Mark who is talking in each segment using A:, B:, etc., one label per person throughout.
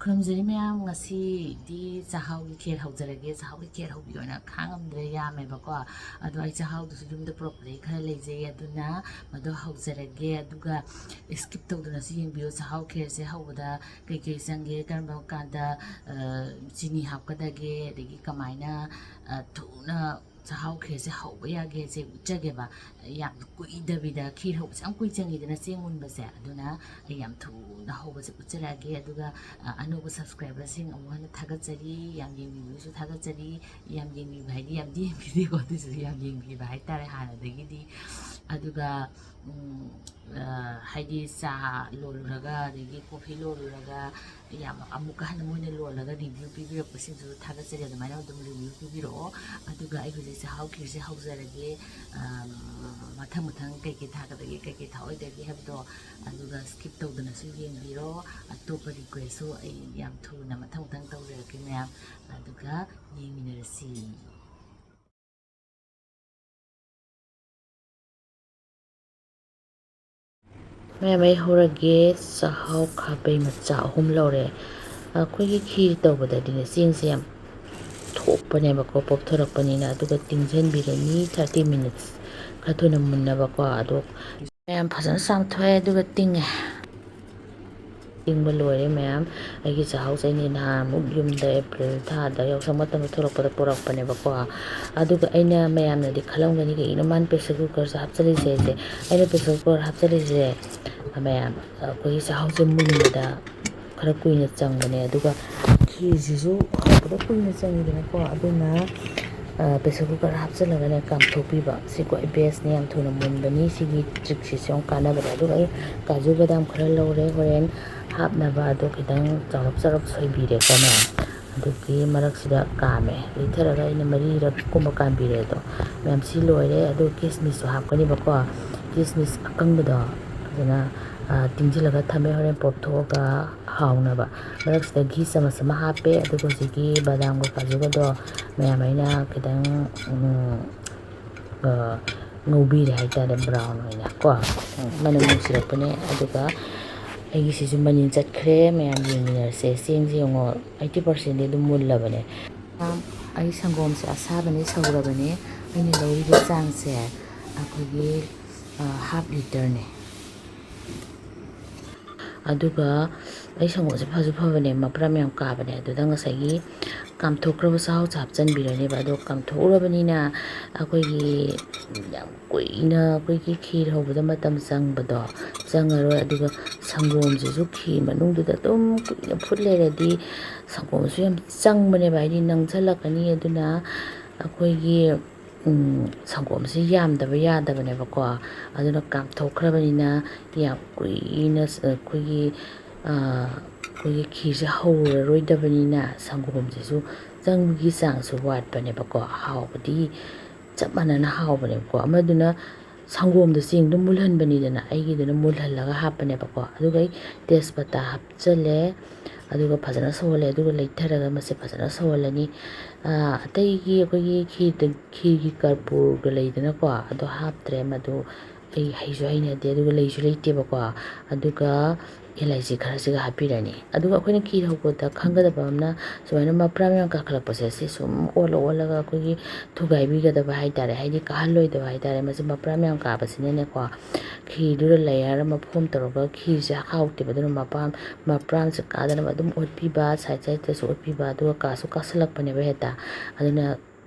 A: ꯈꯨꯔꯨꯝꯖꯔꯤ ꯃꯌꯥꯝ ꯉꯁꯤꯗꯤ ꯆꯥꯛꯍꯥꯎꯒꯤ ꯈꯦꯔ ꯍꯧꯖꯔꯒꯦ ꯆꯥꯛꯍꯥꯎꯒꯤ ꯈꯦꯔ ꯍꯧꯕꯤꯌꯣꯅ ꯈꯥꯡꯉꯝꯗ꯭ꯔꯦ ꯌꯥꯝꯃꯦꯕꯀꯣ ꯑꯗꯣ ꯑꯩ ꯆꯥꯛꯍꯥꯎꯗꯨꯁꯨ ꯌꯨꯝꯗ ꯄꯨꯔꯛꯄꯗꯒꯤ ꯈꯔ ꯂꯩꯖꯩ ꯑꯗꯨꯅ ꯃꯗꯨ ꯍꯧꯖꯔꯒꯦ ꯑꯗꯨꯒ ꯁ꯭ꯀꯤꯞ ꯇꯧꯗꯅꯁꯨ ꯌꯦꯡꯕꯤꯌꯨ ꯆꯥꯛꯍꯥꯎ ꯈꯦꯔꯁꯦ ꯍꯧꯕꯗ ꯀꯩꯀꯩ ꯆꯪꯒꯦ ꯀꯔꯝꯕ ꯀꯥꯟꯗ ꯆꯤꯅꯤ ꯍꯥꯞꯀꯗꯒꯦ ꯑꯗꯒꯤ ꯀꯃꯥꯏꯅ ꯊꯨꯅ ꯆꯥꯛꯍꯥꯎ ꯈꯦꯔꯁꯦ ꯍꯧꯕ ꯌꯥꯒꯦꯁꯦ ꯎꯠꯆꯒꯦꯕ ꯌꯥꯝ ꯀꯨꯏꯗꯕꯤꯗ ꯈꯦꯔ ꯍꯧꯕꯁꯦ ꯌꯥꯝ ꯀꯨꯏ ꯆꯪꯉꯤꯗꯅ ꯆꯦꯡ ꯃꯨꯟꯕꯁꯦ ꯑꯗꯨꯅ ꯑꯩ ꯌꯥꯝ ꯊꯨꯅ ꯍꯧꯕꯁꯦ ꯎꯠꯆꯔꯛꯑꯒꯦ ꯑꯗꯨꯒ ꯑꯅꯧꯕ ꯁꯕꯁꯀ꯭ꯔꯥꯏꯕꯔꯁꯤꯡ ꯑꯃꯨꯛ ꯍꯟꯅ ꯊꯥꯒꯠꯆꯔꯤ ꯌꯥꯝ ꯌꯦꯡꯕꯤꯕꯁꯨ ꯊꯥꯒꯠꯆꯔꯤ ꯌꯥꯝ ꯌꯦꯡꯕꯤꯕ ꯍꯥꯏꯗꯤ ꯌꯥꯝꯗꯤ ꯌꯦꯡꯕꯤꯗꯦꯀꯣ ꯑꯗꯨꯁꯨ ꯌꯥꯝ ꯌꯦꯡꯕꯤꯕ ꯍꯥꯏꯇꯥꯔꯦ ꯍꯥꯟꯅꯗꯒꯤꯗꯤ ꯑꯗꯨꯒ ꯍꯥꯏꯗꯤ ꯆꯥ ꯂꯣꯜꯂꯨꯔꯒ ꯑꯗꯒꯤ ꯀꯣꯐꯤ ꯂꯣꯜꯂꯨꯔꯒ ꯌꯥꯝ ꯑꯃꯨꯛꯀ ꯍꯟꯅ ꯃꯣꯏꯅ ꯂꯣꯜꯂꯒ ꯔꯤꯚ꯭ꯌꯨ ꯄꯤꯕꯤꯔꯛꯄꯁꯤꯡꯁꯨ ꯊꯥꯒꯠꯆꯔꯤ ꯑꯗꯨꯃꯥꯏꯅ ꯑꯗꯨꯝ ꯔꯤꯚ꯭ꯌꯨ ꯄꯤꯕꯤꯔꯛꯑꯣ ꯑꯗꯨꯒ ꯑꯩ ꯍꯧꯖꯤꯛ ꯆꯥꯛꯍꯥꯎ ꯈꯤꯔꯁꯦ ꯍꯧꯖꯔꯒꯦ ꯃꯊꯪ ꯃꯊꯪ ꯀꯩꯀꯩ ꯊꯥꯒꯠꯂꯒꯦ ꯀꯩꯀꯩ ꯊꯥꯛꯑꯣꯏꯗꯒꯦ ꯍꯥꯏꯕꯗꯣ ꯑꯗꯨꯒ ꯁ꯭ꯀꯤꯞ ꯇꯧꯗꯅꯁꯨ ꯌꯦꯡꯕꯤꯔꯣ ꯑꯇꯣꯞꯄ ꯔꯤꯀ꯭ꯋꯦꯁꯁꯨ ꯑꯩ ꯌꯥꯝ ꯊꯨꯅ ꯃꯊꯪ ꯃꯊꯪ ꯇꯧꯖꯔꯛꯀꯦ ꯃꯌꯥꯝ ꯑꯗꯨꯒ ꯌꯦꯡꯃꯤꯟꯅꯔꯁꯤ ꯃꯌꯥꯝ ꯑꯩ ꯍꯧꯔꯒꯦ ꯆꯥꯛꯍꯥꯎ ꯈꯥꯕꯩ ꯃꯆꯥ 3 ꯂꯧꯔꯦ ꯑꯩꯈꯣꯏꯒꯤ ꯈꯤꯔ ꯇꯧꯕꯗꯗꯤꯅꯦ ꯆꯦꯡꯁꯦ ꯌꯥꯝ ꯊꯣꯛꯄꯅꯦꯕꯀꯣ ꯄꯣꯞꯊꯣꯔꯛꯄꯅꯤꯅ ꯑꯗꯨꯒ ꯇꯤꯡꯁꯤꯟꯕꯤꯔꯅꯤ 30 ꯃꯤꯅꯤꯠꯁ ꯈꯔ ꯊꯨꯅ ꯃꯨꯟꯅꯕꯀꯣ ꯑꯗꯣ ꯃꯌꯥꯝ ꯐꯖꯅ ꯆꯥꯝꯊꯣꯛꯑꯦ ꯑꯗꯨꯒ ꯇꯤꯡꯉꯦ ꯇꯤꯡꯕ ꯂꯣꯏꯔꯦ ꯃꯌꯥꯝ ꯑꯩꯒꯤ ꯆꯥꯛꯍꯥꯎꯁꯦ ꯑꯩꯅ ꯅꯍꯥꯟꯃꯨꯛ ꯌꯨꯝꯗ ꯑꯦꯄ꯭ꯔꯤꯜ ꯊꯥꯗ ꯌꯥꯎꯁꯪ ꯃꯇꯝꯗ ꯊꯣꯛꯂꯛꯄꯗ ꯄꯨꯔꯛꯄꯅꯦꯕꯀꯣ ꯑꯗꯨꯒ ꯑꯩꯅ ꯃꯌꯥꯝꯅꯗꯤ ꯈꯜꯂꯝꯒꯅꯤ ꯀꯩꯒꯤꯅꯣ ꯃꯥꯅ ꯄ꯭ꯔꯦꯁꯔ ꯀꯨꯀꯔꯁꯦ ꯍꯥꯞꯆꯤꯜꯂꯤꯁꯦ ꯑꯩꯅ ꯄ꯭ꯔꯦꯁꯔ ꯀꯨꯀꯔ ꯍꯥꯞꯆꯤꯜꯂꯤꯁꯦ ꯃꯌꯥꯝ ꯑꯩꯈꯣꯏꯒꯤ ꯆꯥꯛꯍꯥꯎꯁꯦ ꯃꯨꯟꯕꯗ ꯈꯔ ꯀꯨꯏꯅ ꯆꯪꯕꯅꯦ ꯑꯗꯨꯒ ꯈꯤꯔꯁꯤꯁꯨ ꯍꯧꯕꯗ ꯀꯨꯏꯅ ꯆꯪꯉꯤꯗꯅꯀꯣ ꯑꯗꯨꯅ ꯄ꯭ꯔꯦꯁꯔ ꯀꯨꯀꯔ ꯍꯥꯞꯆꯤꯜꯂꯒꯅꯦ ꯀꯥꯝꯊꯣꯛꯄꯤꯕ ꯁꯤ ꯈ꯭ꯋꯥꯏ ꯕꯦꯁꯅꯦ ꯌꯥꯝ ꯊꯨꯅ ꯃꯨꯟꯕꯅꯤ ꯁꯤꯒꯤ ꯇ꯭ꯔꯤꯛꯁꯤꯁꯨ ꯌꯥꯝ ꯀꯥꯟꯅꯕꯅꯦ ꯑꯗꯨꯒ ꯑꯩ ꯀꯥꯖꯨ ꯕꯗꯥꯝ ꯈꯔ ꯂꯧꯔꯦ ꯍꯣꯔꯦꯟ ꯍꯥꯞꯅꯕ ꯑꯗꯣ ꯈꯤꯇꯪ ꯆꯥꯎꯔꯞ ꯁꯣꯏꯕꯤꯔꯦꯀꯣ ꯃꯌꯥꯝ ꯑꯗꯨꯒꯤ ꯃꯔꯛꯁꯤꯗ ꯀꯥꯝꯃꯦ ꯂꯩꯊꯔꯒ ꯑꯩꯅ 4ꯔꯛꯀꯨꯝꯕ ꯀꯥꯝꯕꯤꯔꯦ ꯑꯗꯣ ꯃꯌꯥꯝ ꯁꯤ ꯂꯣꯏꯔꯦ ꯑꯗꯣ ꯀꯤꯁꯃꯤꯁꯁꯨ ꯍꯥꯞꯀꯅꯤꯕꯀꯣ ꯀꯤꯁꯃꯤꯁ ꯑꯀꯪꯕꯗꯣ ꯐꯖꯅ ꯇꯤꯡꯁꯤꯜꯂꯒ ꯊꯝꯃꯦ ꯍꯣꯔꯦꯟ ꯄꯣꯞꯊꯣꯛꯑꯒ ꯍꯥꯎꯅꯕ ꯃꯔꯛꯁꯤꯗ ꯘꯤ ꯆꯃꯁ ꯑꯃ ꯍꯥꯞꯄꯦ ꯑꯗꯨꯒ ꯍꯧꯖꯤꯛꯀꯤ ꯕꯗꯥꯝꯒ ꯀꯥꯖꯨꯒꯗꯣ ꯃꯌꯥꯝ ꯑꯩꯅ ꯈꯤꯇꯪ ꯉꯧꯕꯤꯔꯦ ꯍꯥꯏꯇꯥꯔꯦ ꯕ꯭ꯔꯥꯎꯟ ꯑꯣꯏꯅ ꯀꯣ ꯃꯅꯝ ꯅꯨꯡꯁꯤꯔꯛꯄꯅꯦ ꯑꯗꯨꯒ ꯑꯩꯒꯤꯁꯤꯁꯨ ꯃꯅꯤꯟ ꯆꯠꯈ꯭ꯔꯦ ꯃꯌꯥꯝ ꯌꯦꯡꯃꯤꯟꯅꯔꯁꯦ ꯆꯦꯡꯁꯦ ꯌꯦꯡꯉꯣ 80%ꯗꯤ ꯑꯗꯨꯝ ꯃꯨꯜꯂꯕꯅꯦ ꯑꯩ ꯁꯪꯒꯣꯝꯁꯦ ꯑꯁꯥꯕꯅꯤ ꯁꯧꯔꯕꯅꯦ ꯑꯩꯅ ꯂꯧꯔꯤꯕ ꯆꯥꯡꯁꯦ ꯑꯩꯈꯣꯏꯒꯤ ½ ꯂꯤꯇꯔꯅꯦ ꯑꯗꯨꯒ ꯑꯩ ꯁꯪꯒꯣꯝꯁꯦ ꯐꯁꯨ ꯐꯕꯅꯦ ꯃꯄ꯭ꯔꯝ ꯌꯥꯝ ꯀꯥꯕꯅꯦ ꯑꯗꯨꯗ ꯉꯁꯥꯏꯒꯤ ꯀꯥꯝꯊꯣꯛꯈ꯭ꯔꯕ ꯆꯥꯛꯍꯥꯎꯁꯦ ꯍꯥꯞꯆꯤꯟꯕꯤꯔꯅꯦꯕ ꯑꯗꯣ ꯀꯥꯝꯊꯣꯛꯎꯔꯕꯅꯤꯅ ꯑꯩꯈꯣꯏꯒꯤ ꯌꯥꯝ ꯀꯨꯏꯅ ꯑꯩꯈꯣꯏꯒꯤ ꯈꯤꯔ ꯍꯧꯕꯗ ꯃꯇꯝ ꯆꯪꯕꯗꯣ ꯆꯪꯉꯔꯣꯏ ꯑꯗꯨꯒ ꯁꯪꯒꯣꯝꯁꯤꯁꯨ ꯈꯤꯔ ꯃꯅꯨꯡꯗꯨꯗ ꯑꯗꯨꯝ ꯀꯨꯏꯅ ꯐꯨꯠ ꯂꯩꯔꯗꯤ ꯁꯪꯒꯣꯝꯁꯨ ꯌꯥꯝ ꯆꯪꯕꯅꯦꯕ ꯍꯥꯏꯗꯤ ꯅꯪꯁꯜꯂꯛꯀꯅꯤ ꯑꯗꯨꯅ ꯑꯩꯈꯣꯏꯒꯤ ꯁꯪꯒꯣꯝꯁꯤ ꯌꯥꯝꯗꯕ ꯌꯥꯗꯕꯅꯦꯕꯀꯣ ꯑꯗꯨꯅ ꯀꯥꯝꯊꯣꯛꯈ꯭ꯔꯕꯅꯤꯅ ꯌꯥꯝ ꯀꯨꯏꯅ ꯑꯩꯈꯣꯏꯒꯤ ꯈꯤꯔꯁꯦ ꯍꯧꯔꯔꯣꯏꯗꯕꯅꯤꯅ ꯁꯪꯒꯣꯝꯁꯤꯁꯨ ꯆꯪꯕꯒꯤ ꯆꯥꯡꯁꯨ ꯋꯥꯠꯄꯅꯦꯕꯀꯣ ꯍꯥꯎꯕꯗꯤ ꯆꯞ ꯃꯥꯟꯅꯅ ꯍꯥꯎꯕꯅꯦꯕꯀꯣ ꯑꯃꯗꯨꯅ ꯁꯪꯒꯣꯝꯗ ꯆꯦꯡꯗꯣ ꯃꯨꯜꯍꯟꯕꯅꯤꯗꯅ ꯑꯩꯒꯤꯗꯨꯅ ꯃꯨꯜꯍꯜꯂꯒ ꯍꯥꯞꯄꯅꯦꯕꯀꯣ ꯑꯗꯨꯒ ꯑꯩ ꯇꯦꯖꯄꯇꯥ ꯍꯥꯞꯆꯜꯂꯦ ꯑꯗꯨꯒ ꯐꯖꯅ ꯁꯧꯍꯜꯂꯦ ꯑꯗꯨꯒ ꯂꯩꯊꯔꯒ ꯃꯁꯦ ꯐꯖꯅ ꯁꯧꯍꯜꯂꯅꯤ ꯑꯇꯩꯒꯤ ꯑꯩꯈꯣꯏꯒꯤ ꯈꯤꯔꯒꯤ ꯀꯔꯄꯨꯔꯒ ꯂꯩꯗꯅꯀꯣ ꯑꯗꯣ ꯍꯥꯞꯇ꯭ꯔꯦ ꯃꯗꯨ ꯑꯩ ꯍꯩꯁꯨ ꯍꯩꯅꯗꯦ ꯑꯗꯨꯒ ꯂꯩꯁꯨ ꯂꯩꯇꯦꯕꯀꯣ ꯑꯗꯨꯒ ꯏꯂꯥꯏꯆꯤ ꯈꯔꯁꯤꯒ ꯍꯥꯞꯄꯤꯔꯅꯤ ꯑꯗꯨꯒ ꯑꯩꯈꯣꯏꯅ ꯈꯤꯔ ꯍꯧꯕꯗ ꯈꯪꯒꯗꯕ ꯑꯃꯅ ꯁꯨꯃꯥꯏꯅ ꯃꯄ꯭ꯔꯥꯝ ꯌꯥꯝ ꯀꯥꯈꯠꯂꯛꯄꯁꯦ ꯁꯤ ꯁꯨꯝ ꯑꯣꯜꯂꯒ ꯑꯩꯈꯣꯏꯒꯤ ꯊꯨꯒꯥꯏꯕꯤꯒꯗꯕ ꯍꯥꯏꯇꯥꯔꯦ ꯍꯥꯏꯗꯤ ꯀꯥꯍꯜꯂꯣꯏꯗꯕ ꯍꯥꯏꯇꯥꯔꯦ ꯃꯁꯤ ꯃꯄ꯭ꯔꯥꯝ ꯌꯥꯝ ꯀꯥꯕꯁꯤꯅꯅꯦꯀꯣ ꯈꯤꯔꯗꯨꯗ ꯂꯦꯌꯔ ꯑꯃ ꯐꯣꯝ ꯇꯧꯔꯒ ꯈꯤꯔꯁꯦ ꯍꯥꯎꯇꯦꯕ ꯑꯗꯨꯅ ꯃꯄ꯭ꯔꯥꯝꯁꯦ ꯀꯥꯗꯅꯕ ꯑꯗꯨꯝ ꯑꯣꯠꯄꯤꯕ ꯁꯥꯏꯗꯇꯁꯨ ꯑꯣꯠꯄꯤꯕ ꯑꯗꯨꯒ ꯀꯥꯁꯨ ꯀꯥꯁꯜꯂꯛꯄꯅꯦꯕ ꯍꯦꯛꯇ ꯑꯗꯨꯅ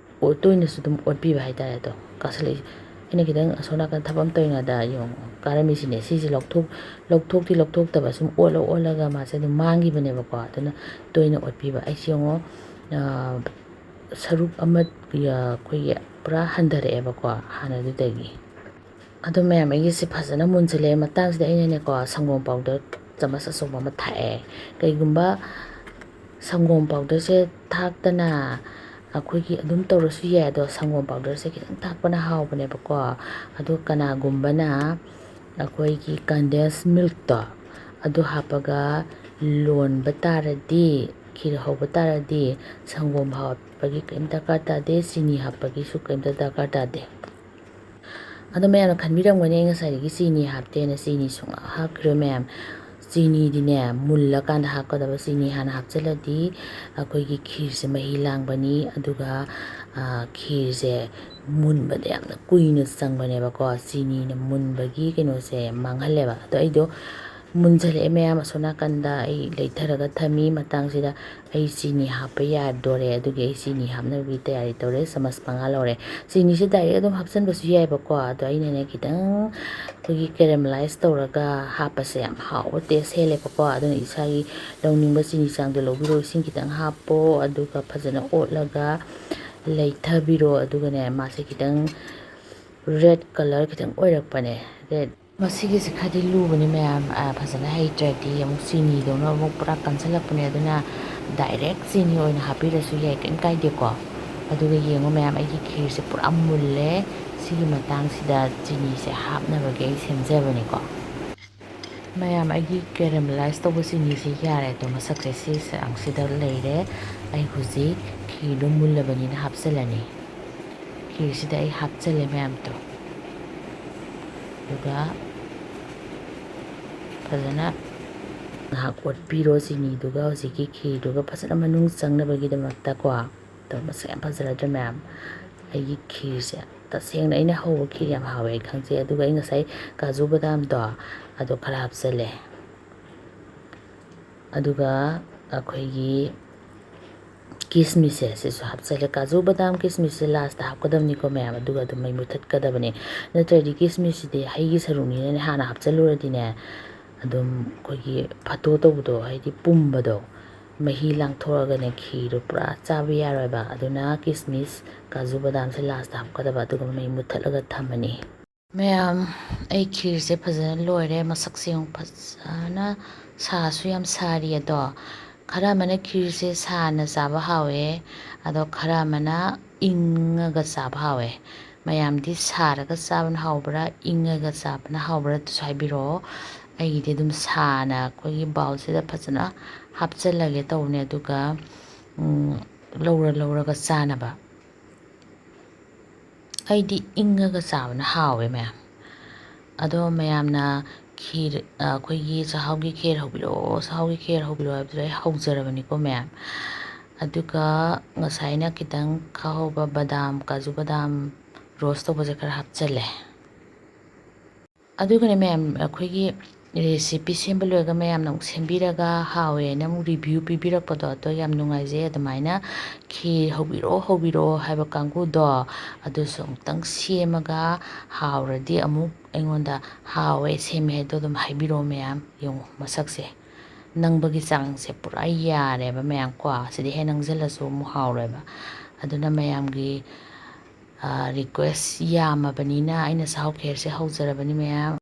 A: ꯇꯣꯏꯅꯁꯨ ꯑꯗꯨꯝ ꯑꯣꯠꯄꯤꯕ ꯍꯥꯏꯇꯥꯔꯦ ꯑꯗꯣ ꯀꯥꯁꯜꯂꯛꯏ ꯑꯩꯅ ꯈꯤꯇꯪ ꯑꯁꯣꯝ ꯅꯥꯀꯟ ꯊꯕꯛ ꯑꯃ ꯇꯧꯔꯤꯉꯩꯗ ꯌꯦꯡꯉꯣ ꯀꯥꯔꯝꯃꯤꯁꯤꯅꯦ ꯁꯤꯁꯦ ꯂꯧꯊꯣꯛꯇꯕ ꯁꯨꯝ ꯑꯣꯜꯂꯒ ꯃꯥꯁꯦ ꯑꯗꯨꯝ ꯃꯥꯡꯈꯤꯕꯅꯦꯕꯀꯣ ꯑꯗꯨꯅ ꯇꯣꯏꯅ ꯑꯣꯠꯄꯤꯕ ꯑꯩꯁꯦ ꯌꯦꯡꯉꯣ ꯁꯔꯨꯛ ꯑꯃ ꯑꯩꯈꯣꯏꯒꯤ ꯄꯨꯔꯥ ꯍꯟꯊꯔꯛꯑꯦꯕꯀꯣ ꯍꯥꯟꯅꯗꯨꯗꯒꯤ ꯑꯗꯣ ꯃꯌꯥꯝ ꯑꯩꯒꯤꯁꯦ ꯐꯖꯅ ꯃꯨꯟꯁꯤꯜꯂꯛꯑꯦ ꯃꯇꯥꯡꯁꯤꯗ ꯑꯩꯅꯅꯦꯀꯣ ꯁꯪꯒꯣꯝ ꯄꯥꯎꯗꯔ ꯆꯃꯁ ꯑꯆꯧꯕ ꯑꯃ ꯊꯥꯛꯑꯦ ꯀꯩꯒꯨꯝꯕ ꯁꯪꯒꯣꯝ ꯄꯥꯎꯗꯔꯁꯦ ꯊꯥꯛꯇꯅ ꯑꯩꯈꯣꯏꯒꯤ ꯑꯗꯨꯝ ꯇꯧꯔꯁꯨ ꯌꯥꯏ ꯑꯗꯣ ꯁꯪꯒꯣꯝ ꯄꯥꯎꯗꯔꯁꯦ ꯈꯤꯇꯪ ꯊꯥꯛꯄꯅ ꯍꯥꯎꯕꯅꯦꯕꯀꯣ ꯑꯗꯣ ꯀꯅꯥꯒꯨꯝꯕꯅ ꯑꯩꯈꯣꯏꯒꯤ ꯀꯟꯗꯦꯟꯁ ꯃꯤꯜꯛꯇꯣ ꯑꯗꯨ ꯍꯥꯞꯄꯒ ꯂꯣꯟꯕ ꯇꯥꯔꯗꯤ ꯈꯤꯔ ꯍꯧꯕ ꯇꯥꯔꯗꯤ ꯁꯪꯒꯣꯝ ꯍꯥꯞꯄꯒꯤ ꯀꯔꯤꯝ ꯗꯔꯀꯥꯔ ꯇꯥꯗꯦ ꯆꯤꯅꯤ ꯍꯥꯞꯄꯒꯤꯁꯨ ꯀꯔꯤꯝꯇ ꯗꯔꯀꯥꯔ ꯇꯥꯗꯦ ꯑꯗꯣ ꯃꯌꯥꯝꯅ ꯈꯟꯕꯤꯔꯝꯒꯅꯤ ꯑꯩ ꯉꯁꯥꯏꯗꯒꯤ ꯆꯤꯅꯤ ꯍꯥꯞꯇꯦꯅ ꯆꯤꯅꯤ ꯁꯨꯡꯍꯥꯞ ꯍꯥꯞꯈꯤꯔꯣꯏ ꯃꯌꯥꯝ ꯆꯤꯅꯤꯗꯤꯅꯦ ꯃꯨꯜꯂꯀꯥꯟꯗ ꯍꯥꯞꯀꯗꯕ ꯆꯤꯅꯤ ꯍꯥꯟꯅ ꯍꯥꯞꯆꯤꯜꯂꯗꯤ ꯑꯩꯈꯣꯏꯒꯤ ꯈꯤꯔꯁꯦ ꯃꯍꯤ ꯂꯥꯡꯕꯅꯤ ꯑꯗꯨꯒ ꯈꯤꯔꯁꯦ ꯃꯨꯟꯕꯗ ꯌꯥꯝꯅ ꯀꯨꯏꯅ ꯆꯪꯕꯅꯦꯕꯀꯣ ꯆꯤꯅꯤꯅ ꯃꯨꯟꯕꯒꯤ ꯀꯩꯅꯣꯁꯦ ꯃꯥꯡꯍꯜꯂꯦꯕ ꯑꯗꯣ ꯑꯩꯗꯣ ꯃꯨꯟꯖꯜꯂꯛꯑꯦ ꯃꯌꯥꯝ ꯑꯁꯣꯝ ꯅꯥꯀꯟꯗ ꯑꯩ ꯂꯩꯊꯔꯒ ꯊꯝꯃꯤ ꯃꯇꯥꯡꯁꯤꯗ ꯑꯩ ꯆꯤꯅꯤ ꯍꯥꯞꯄ ꯌꯥꯗꯣꯔꯦ ꯑꯗꯨꯒꯤ ꯑꯩ ꯆꯤꯅꯤ ꯍꯥꯞꯅꯕꯒꯤ ꯇꯌꯥꯔꯤ ꯇꯧꯔꯦ ꯆꯃꯁ 5 ꯂꯧꯔꯦ ꯆꯤꯅꯤꯁꯦ ꯗꯥꯏꯔꯦꯛ ꯑꯗꯨꯝ ꯍꯥꯞꯆꯤꯟꯕꯁꯨ ꯌꯥꯏꯕꯀꯣ ꯑꯗꯣ ꯑꯩꯅꯅꯦ ꯈꯤꯇꯪ ꯑꯩꯈꯣꯏꯒꯤ ꯀꯦꯔꯦꯃꯦꯂꯥꯏꯁ ꯇꯧꯔꯒ ꯍꯥꯞꯄꯁꯦ ꯌꯥꯝ ꯍꯥꯎꯕ ꯇꯦꯁ ꯍꯦꯜꯂꯦꯕꯀꯣ ꯑꯗꯨꯅ ꯏꯁꯥꯒꯤ ꯂꯧꯅꯤꯡꯕ ꯆꯤꯅꯤ ꯆꯥꯡꯗꯣ ꯂꯧꯕꯤꯔꯣ ꯏꯁꯤꯡ ꯈꯤꯇꯪ ꯍꯥꯞꯄꯣ ꯑꯗꯨꯒ ꯐꯖꯅ ꯑꯣꯠꯂꯒ ꯂꯩꯊꯕꯤꯔꯣ ꯑꯗꯨꯒꯅꯦ ꯃꯥꯁꯦ ꯈꯤꯇꯪ ꯔꯦꯗ ꯀꯂꯔ ꯈꯤꯇꯪ ꯑꯣꯏꯔꯛꯄꯅꯦ ꯔꯦꯗ ꯃꯁꯤꯒꯤꯁꯦ ꯈꯔꯗꯤ ꯂꯨꯕꯅꯤ ꯃꯌꯥꯝ ꯐꯖꯅ ꯍꯩꯇ꯭ꯔꯗꯤ ꯑꯃꯨꯛ ꯆꯤꯅꯤꯗꯧꯅ ꯑꯃꯨꯛ ꯄꯨꯔꯥ ꯀꯟꯁꯤꯜꯂꯛꯄꯅꯦ ꯑꯗꯨꯅ ꯗꯥꯏꯔꯦꯛ ꯆꯤꯅꯤ ꯑꯣꯏꯅ ꯍꯥꯞꯄꯤꯔꯁꯨ ꯌꯥꯏ ꯀꯩꯝ ꯀꯥꯏꯗꯦꯀꯣ ꯑꯗꯨꯒ ꯌꯦꯡꯉꯣ ꯃꯌꯥꯝ ꯑꯩꯒꯤ ꯈꯤꯔꯁꯦ ꯄꯨꯔꯥ ꯃꯨꯜꯂꯦ ꯁꯤꯒꯤ ꯃꯇꯥꯡꯁꯤꯗ ꯆꯤꯅꯤꯁꯦ ꯍꯥꯞꯅꯕꯒꯤ ꯑꯩ ꯁꯦꯝꯖꯕꯅꯤꯀꯣ ꯃꯌꯥꯝ ꯑꯩꯒꯤ ꯀꯦꯔꯦꯃꯦꯂꯥꯏꯁ ꯇꯧꯕ ꯆꯤꯅꯤꯁꯦ ꯌꯥꯔꯦ ꯑꯗꯣ ꯃꯁꯛꯁꯦ ꯁꯤ ꯆꯥꯡꯁꯤꯗ ꯂꯩꯔꯦ ꯑꯩ ꯍꯧꯖꯤꯛ ꯈꯤꯔꯗꯣ ꯃꯨꯜꯂꯕꯅꯤꯅ ꯍꯥꯞꯆꯤꯜꯂꯅꯤ ꯈꯤꯔꯁꯤꯗ ꯑꯩ ꯍꯥꯞꯆꯤꯜꯂꯦ ꯃꯌꯥꯝꯗꯣ ꯑꯗꯨꯒ ꯐꯖꯅ ꯉꯥꯏꯍꯥꯛ ꯑꯣꯠꯄꯤꯔꯣ ꯆꯤꯅꯤꯗꯨꯒ ꯍꯧꯖꯤꯛꯀꯤ ꯈꯤꯔꯗꯨꯒ ꯐꯖꯅ ꯃꯅꯨꯡ ꯆꯪꯅꯕꯒꯤꯗꯃꯛꯇꯀꯣ ꯑꯗꯣ ꯃꯁꯛ ꯌꯥꯝ ꯐꯖꯔꯗ꯭ꯔꯥ ꯃꯌꯥꯝ ꯑꯩꯒꯤ ꯈꯤꯔꯁꯦ ꯇꯁꯦꯡꯅ ꯑꯩꯅ ꯍꯧꯕ ꯈꯤꯔ ꯌꯥꯝ ꯍꯥꯎꯋꯦ ꯑꯩ ꯈꯪꯖꯩ ꯑꯗꯨꯒ ꯑꯩ ꯉꯁꯥꯏ ꯀꯥꯖꯨ ꯕꯗꯥꯝꯗꯣ ꯑꯗꯣ ꯈꯔ ꯍꯥꯞꯆꯤꯜꯂꯦ ꯑꯗꯨꯒ ꯑꯩꯈꯣꯏꯒꯤ ꯀꯤꯁꯃꯤꯁꯁꯦ ꯁꯤꯁꯨ ꯍꯥꯞꯆꯤꯜꯂꯦ ꯀꯥꯖꯨ ꯕꯗꯥꯝ ꯀꯤꯁꯃꯤꯁꯁꯦ ꯂꯥꯁꯇ ꯍꯥꯞꯀꯗꯕꯅꯤꯀꯣ ꯃꯌꯥꯝ ꯑꯗꯨꯒ ꯑꯗꯨꯝ ꯃꯩ ꯃꯨꯊꯠꯀꯗꯕꯅꯦ ꯅꯠꯇ꯭ꯔꯗꯤ ꯀꯤꯁꯃꯤꯁꯁꯤꯗꯤ ꯍꯩꯒꯤ ꯁꯔꯨꯛꯅꯤꯅꯅꯦ ꯍꯥꯟꯅ ꯍꯥꯞꯆꯤꯜꯂꯨꯔꯗꯤꯅꯦ ꯑꯗꯨꯝ ꯑꯩꯈꯣꯏꯒꯤ ꯐꯠꯇꯣ ꯇꯧꯕꯗꯣ ꯍꯥꯏꯗꯤ ꯄꯨꯝꯕꯗꯣ ꯃꯍꯤ ꯂꯥꯡꯊꯣꯛꯑꯒꯅꯦ ꯈꯤꯔꯗꯣ ꯄꯨꯔꯥ ꯆꯥꯕ ꯌꯥꯔꯣꯏꯕ ꯑꯗꯨꯅ ꯀꯤꯁꯃꯤꯁ ꯀꯥꯖꯨ ꯕꯗꯥꯝꯁꯦ ꯂꯥꯁꯇ ꯍꯥꯞꯀꯗꯕ ꯑꯗꯨꯒ ꯃꯩ ꯃꯨꯊꯠꯂꯒ ꯊꯝꯃꯅꯤ ꯃꯌꯥꯝ ꯑꯩ ꯈꯤꯔꯁꯦ ꯐꯖꯅ ꯂꯣꯏꯔꯦ ꯃꯁꯛꯁꯦ ꯑꯃꯨꯛ ꯐꯖꯅ ꯁꯥꯁꯨ ꯌꯥꯝ ꯁꯥꯔꯤ ꯑꯗꯣ ꯈꯔ ꯑꯃꯅ ꯈꯤꯔꯁꯦ ꯁꯥꯅ ꯆꯥꯕ ꯍꯥꯎꯋꯦ ꯑꯗꯣ ꯈꯔ ꯑꯃꯅ ꯏꯪꯉꯒ ꯆꯥꯕ ꯍꯥꯎꯋꯦ ꯃꯌꯥꯝꯗꯤ ꯁꯥꯔꯒ ꯆꯥꯕꯅ ꯍꯥꯎꯕ꯭ꯔꯥ ꯏꯪꯉꯒ ꯆꯥꯕꯅ ꯍꯥꯎꯕ꯭ꯔꯥ ꯑꯗꯨꯁꯨ ꯍꯥꯏꯕꯤꯔꯛꯑꯣ ꯑꯩꯒꯤꯗꯤ ꯑꯗꯨꯝ ꯁꯥꯅ ꯑꯩꯈꯣꯏꯒꯤ ꯕꯥꯎꯜꯁꯤꯗ ꯐꯖꯅ ꯍꯥꯞꯆꯤꯜꯂꯒꯦ ꯇꯧꯕꯅꯦ ꯑꯗꯨꯒ ꯂꯧꯔꯒ ꯆꯥꯅꯕ ꯑꯩꯗꯤ ꯏꯪꯉꯒ ꯆꯥꯕꯅ ꯍꯥꯎꯋꯦ ꯃꯌꯥꯝ ꯑꯗꯣ ꯃꯌꯥꯝꯅ ꯈꯤꯔ ꯑꯩꯈꯣꯏꯒꯤ ꯆꯥꯛꯍꯥꯎꯒꯤ ꯈꯦꯔ ꯍꯧꯕꯤꯔꯛꯑꯣ ꯆꯥꯛꯍꯥꯎꯒꯤ ꯈꯦꯔ ꯍꯧꯕꯤꯔꯛꯑꯣ ꯍꯥꯏꯕꯗꯨꯗ ꯑꯩ ꯍꯧꯖꯔꯕꯅꯤꯀꯣ ꯃꯌꯥꯝ ꯑꯗꯨꯒ ꯉꯁꯥꯏꯅ ꯈꯤꯇꯪ ꯈꯥꯍꯧꯕ ꯕꯗꯥꯝ ꯀꯥꯖꯨ ꯕꯗꯥꯝ ꯔꯣꯁ ꯇꯧꯕꯁꯦ ꯈꯔ ꯍꯥꯞꯆꯤꯜꯂꯦ ꯑꯗꯨꯒꯅꯦ ꯃꯌꯥꯝ ꯑꯩꯈꯣꯏꯒꯤ ꯔꯦꯁꯤꯄꯤ ꯁꯦꯝꯕ ꯂꯣꯏꯔꯒ ꯃꯌꯥꯝꯅ ꯑꯃꯨꯛ ꯁꯦꯝꯕꯤꯔꯒ ꯍꯥꯎꯋꯦꯅ ꯑꯃꯨꯛ ꯔꯤꯚ꯭ꯌꯨ ꯄꯤꯕꯤꯔꯛꯄꯗꯣ ꯑꯗꯣ ꯌꯥꯝ ꯅꯨꯡꯉꯥꯏꯖꯩ ꯑꯗꯨꯃꯥꯏꯅ ꯈꯤꯔ ꯍꯧꯕꯤꯔꯛꯑꯣ ꯍꯥꯏꯕ ꯀꯥꯡꯕꯨꯗꯣ ꯑꯗꯨꯁꯨ ꯑꯃꯨꯛꯇꯪ ꯁꯦꯝꯃꯒ ꯍꯥꯎꯔꯗꯤ ꯑꯃꯨꯛ ꯑꯩꯉꯣꯟꯗ ꯍꯥꯎꯋꯦ ꯁꯦꯝꯃꯦ ꯍꯥꯏꯗꯣ ꯑꯗꯨꯝ ꯍꯥꯏꯕꯤꯔꯛꯑꯣ ꯃꯌꯥꯝ ꯌꯦꯡꯉꯣ ꯃꯁꯛꯁꯦ ꯅꯪꯕꯒꯤ ꯆꯥꯡꯁꯦ ꯄꯨꯔꯥ ꯌꯥꯔꯦꯕ ꯃꯌꯥꯝ ꯀꯣ ꯁꯤꯗꯤ ꯍꯦꯟꯅ ꯅꯪꯁꯤꯜꯂꯁꯨ ꯑꯃꯨꯛ ꯍꯥꯎꯔꯣꯏꯕ ꯑꯗꯨꯅ ꯃꯌꯥꯝꯒꯤ ꯔꯤꯀ꯭ꯋꯦꯁ ꯌꯥꯝꯃꯕꯅꯤꯅ ꯑꯩꯅ ꯆꯥꯛꯍꯥꯎ ꯈꯦꯔꯁꯦ ꯍꯧꯖꯔꯕꯅꯤ ꯃꯌꯥꯝ